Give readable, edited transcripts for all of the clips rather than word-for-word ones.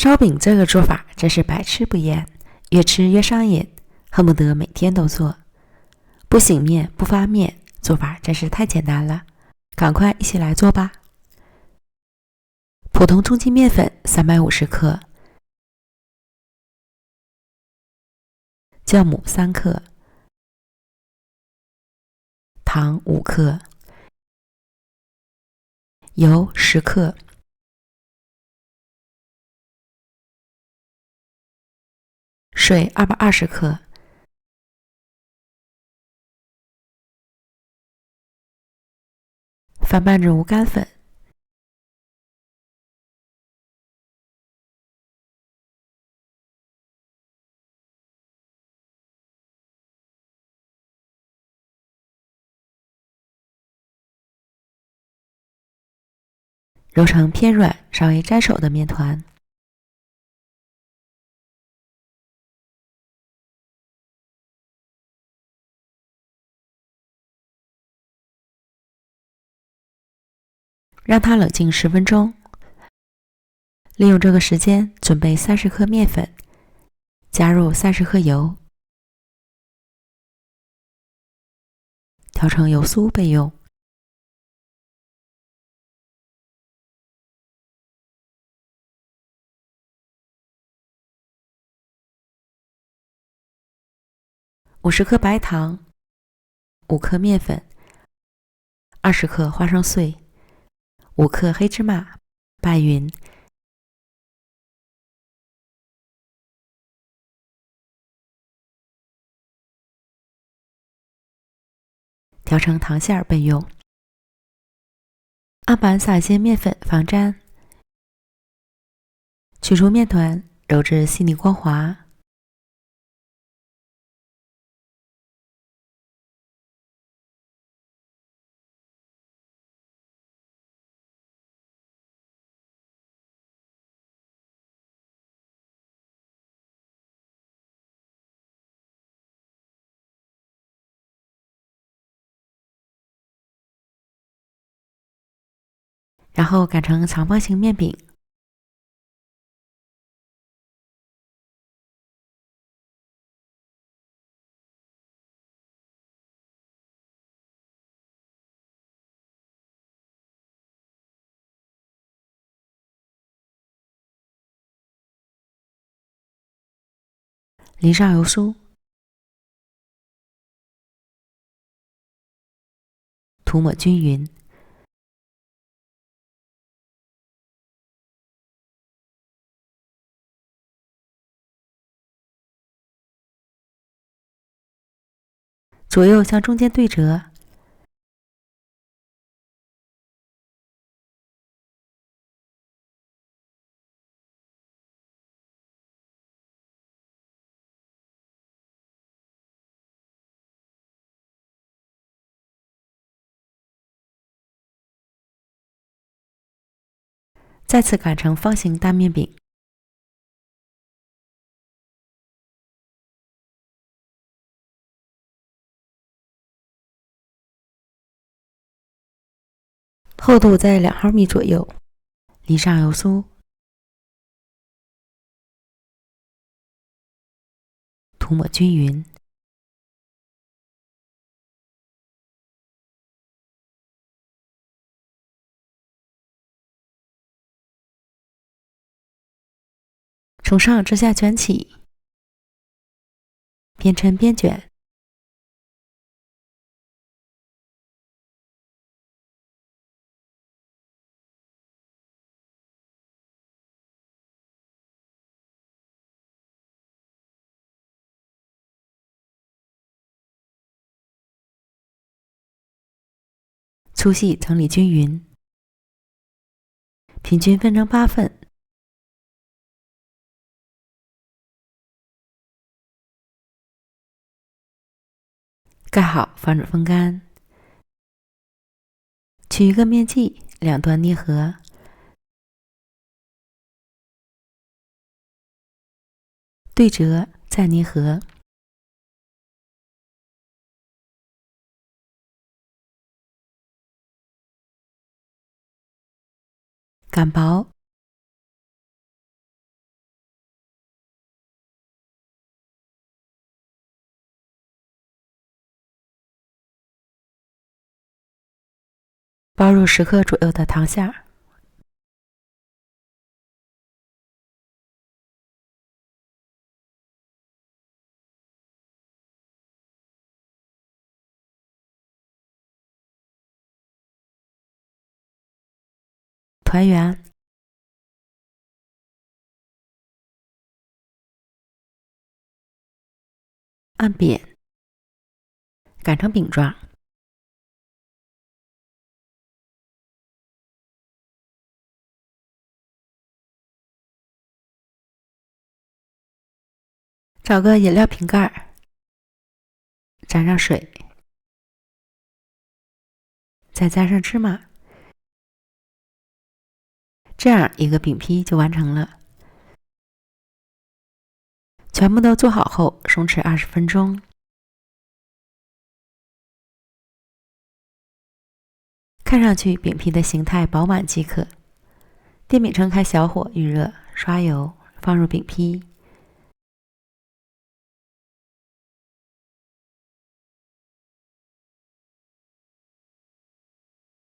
烧饼这个做法真是百吃不厌，越吃越上瘾，恨不得每天都做。不醒面不发面，做法真是太简单了，赶快一起来做吧。普通中筋面粉350克，酵母3克，糖5克，油10克，水220克，翻拌至无干粉。揉成偏软、稍微沾手的面团。让它冷静10分钟。利用这个时间准备30克面粉，加入30克油，调成油酥备用。50克白糖，5克面粉，20克花生碎，5克黑芝麻，拌匀。调成糖馅儿备用。案板撒些面粉防粘，取出面团，揉至细腻光滑。然后擀成长方形面饼。淋上油酥，涂抹均匀。左右向中间对折，再次擀成方形大面饼。厚度在2毫米左右，淋上油酥，涂抹均匀。从上至下卷起，边抻边卷。粗细整理均匀，平均分成8份。盖好，防止风干。取一个面剂，两端捏合，对折，再捏合。擀薄，包入10克左右的糖馅儿，团圆，按扁，擀成饼状。找个饮料瓶盖，沾上水，再沾上芝麻，这样一个饼坯就完成了。全部都做好后，松弛20分钟。看上去饼坯的形态饱满即可。电饼铛开小火预热，刷油，放入饼坯。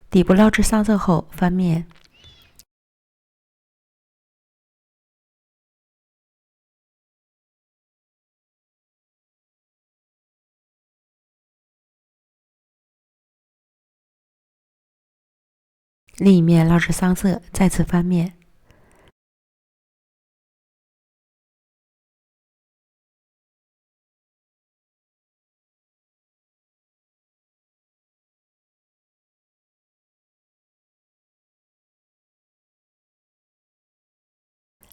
底部捞至上色后翻面，另一面捞至上色，再次翻面。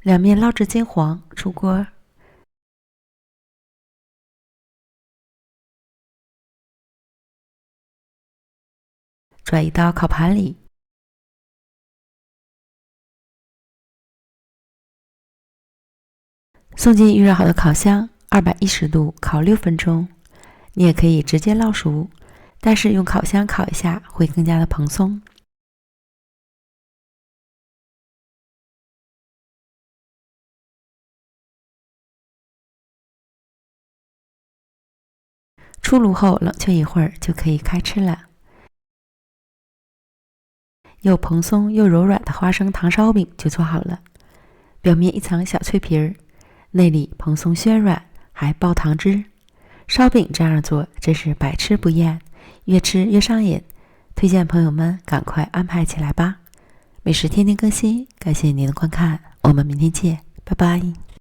两面捞至金黄，出锅。转移到烤盘里，送进预热好的烤箱，210度烤6分钟。你也可以直接烙熟，但是用烤箱烤一下会更加的蓬松。出炉后冷却一会儿就可以开吃了。又蓬松又柔软的花生糖烧饼就做好了，表面一层小脆皮儿，内里蓬松暄软，还爆糖汁。烧饼这样做真是百吃不厌，越吃越上瘾。推荐朋友们赶快安排起来吧。美食天天更新，感谢您的观看，我们明天见，拜拜。